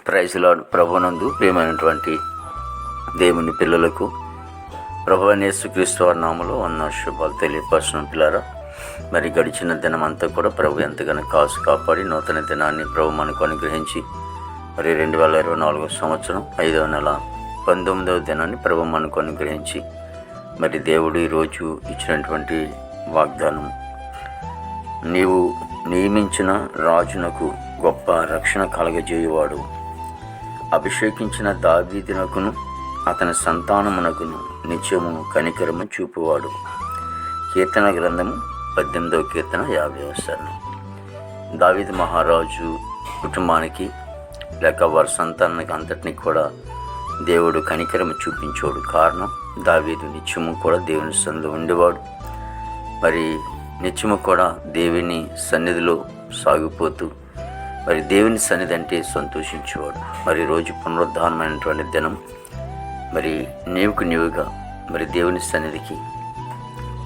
Praise lord. ప్రభునందు ప్రియమైనటువంటి దేవుని పిల్లలకు ప్రభువైన యేసుక్రీస్తు వారి నామములో శుభాలు తెలియపరచున పిల్లారా. మరి గడిచిన దినం అంతా కూడా ప్రభు ఎంతగానో కాపాడి నూతన దినాన్ని ప్రభు మనకు అనుగ్రహించి మరి 2024 సంవత్సరం 5వ నెల 19వ దినాన్ని ప్రభు మనకు అనుగ్రహించి మరి దేవుడు ఈరోజు ఇచ్చినటువంటి వాగ్దానం, నీవు నియమించిన రాజునకు గొప్ప రక్షణ కలగజేయువాడు, అభిషేకించిన దావీదునకును అతని సంతానమునకును నిత్యము కనికరము చూపువాడు. కీర్తన గ్రంథము 18వ కీర్తన 50వ శరణం. దావీదు మహారాజు కుటుంబానికి లేక వారి సంతానానికి అంతటినీ కూడా దేవుడు కనికరము చూపించాడు. కారణం, దావీదు నిత్యము కూడా దేవుని సన్నిధిలో ఉండేవాడు. మరి నిత్యము కూడా దేవుని సన్నిధిలో సాగిపోతూ మరి దేవుని సన్నిధి అంటే సంతోషించేవాడు. మరి రోజు పునరుద్ధానమైనటువంటి దినం. మరి నీవుగా మరి దేవుని సన్నిధికి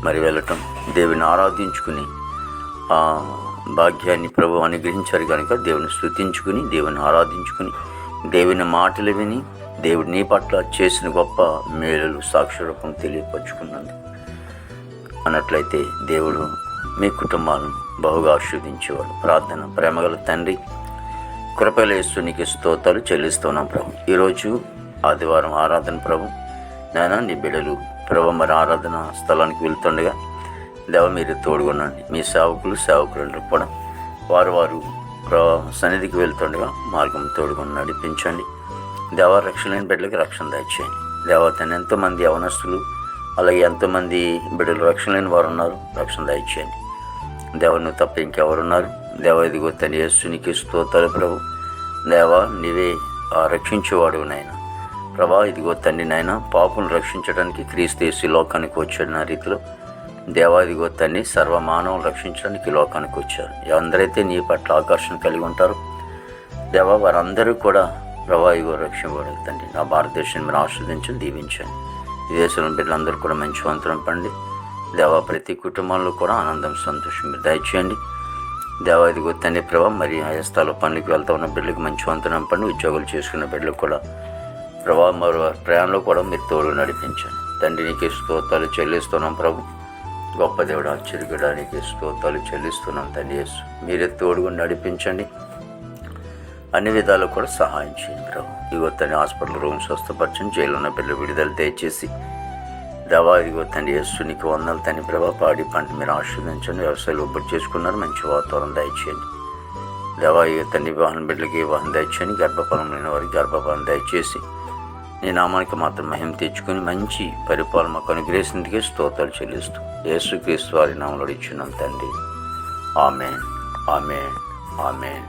మరి వెళ్ళటం, దేవుని ఆరాధించుకుని ఆ భాగ్యాన్ని ప్రభు అనుగ్రహించారు కనుక దేవుని స్తుతించుకుని దేవుని ఆరాధించుకుని దేవుని మాటలు విని దేవుడు నీ పట్ల చేసిన గొప్ప మేలులు సాక్షిరూపం తెలియపరుచుకున్నందుకు అన్నట్లయితే దేవుడు మీ కుటుంబాలను బహుగా ఆశీర్వదించేవాడు. ప్రార్థన. ప్రేమగల తండ్రి, కృపల యేసునికి స్తోత్రాలు చెల్లిస్తున్నాం ప్రభు. ఈరోజు ఆదివారం ఆరాధన ప్రభు. నాయన, నీ బిడ్డలు ప్రభు మరి ఆరాధన స్థలానికి వెళ్తుండగా దేవ మీరు తోడుగునండి. మీ సేవకులు కూడా వారు సన్నిధికి వెళ్తుండగా మార్గం తోడుకొని నడిపించండి. దేవ రక్షణ లేని బిడ్డలకి రక్షణ దయచేయండి. దేవ తను ఎంతోమంది యవనస్తులు అలాగే ఎంతోమంది బిడ్డలు రక్షణ లేని వారు ఉన్నారు, రక్షణ దయచేయండి. దేవను తప్ప ఇంకెవరున్నారు? దేవ ఇదిగో తన యేసునికి స్తోత్రాలు ప్రభు. దేవ నీవే రక్షించేవాడు నాయన. ప్రభా ఇదిగో తండ్రి నాయన, పాపులను రక్షించడానికి క్రీస్తు యేసు లోకానికి వచ్చాడు రీతిలో దేవా ఇదిగో తండ్రి సర్వమానవులు రక్షించడానికి లోకానికి వచ్చారు. ఎవరైతే నీ పట్ల ఆకర్షణ కలిగి ఉంటారో దేవా వారందరూ కూడా ప్రభా ఇదిగో రక్షించబడాలి తండ్రి. నా భారతదేశాన్ని మీరు ఆస్వాదించండి, దీవించండి. ఈ దేశంలో బిడ్డలందరూ కూడా మంచి వంతరం పండి దేవా ప్రతి కుటుంబంలో కూడా ఆనందం సంతోషం మీరు దయచేయండి. దేవా ఇదిగో తండ్రి ప్రభా మరి ఆయా స్థల పనులకు వెళ్తూ ఉన్న బిడ్డలకు మంచి వంతరం పండి ఉద్యోగాలు చేసుకున్న బిడ్డలకు కూడా ప్రభా మరి ప్రయాణంలో కూడా మీరు తోడు నడిపించండి తండ్రి. నీకు స్తోత్రాలు చెల్లిస్తున్నాం ప్రభు. గొప్ప దేవుడు ఆశ్చర్యకుడా, నీకు స్తోత్రాలు చెల్లిస్తున్నాం తండ్రి యేసు. మీరే తోడుగా నడిపించండి, అన్ని విధాలు కూడా సహాయం చేయండి ప్రభు. ఇదిగో తండ్రి హాస్పిటల్ రూమ్ స్వస్థపరచండి, జైలు ఉన్న పిల్లలు విడుదల దయచేసి దేవా ఇదిగో తండ్రి యేసు నీకు వందలు తండ్రి ప్రభా. పాడి పంట మీరు ఆశీర్వదించండి. వ్యవసాయాలు ఒబ్బడి చేసుకున్నారు, మంచి వాతావరణం దయచేయండి దేవా. ఇక తండ్రి వాహన బిడ్డలకి వాహనం దయచేయండి. గర్భఫలం లేని వారికి గర్భఫలం దయచేసి నీ నామానికి మాత్రం మహిమ తెచ్చుకుని మంచి పరిపాలన మాకు అనుగ్రహించేందుకే స్తోత్రాలు చెల్లిస్తూ యేసుక్రీస్తు వారి నామములో ఇచ్చున్నాం తండ్రి. ఆమేన్, ఆమేన్, ఆమేన్.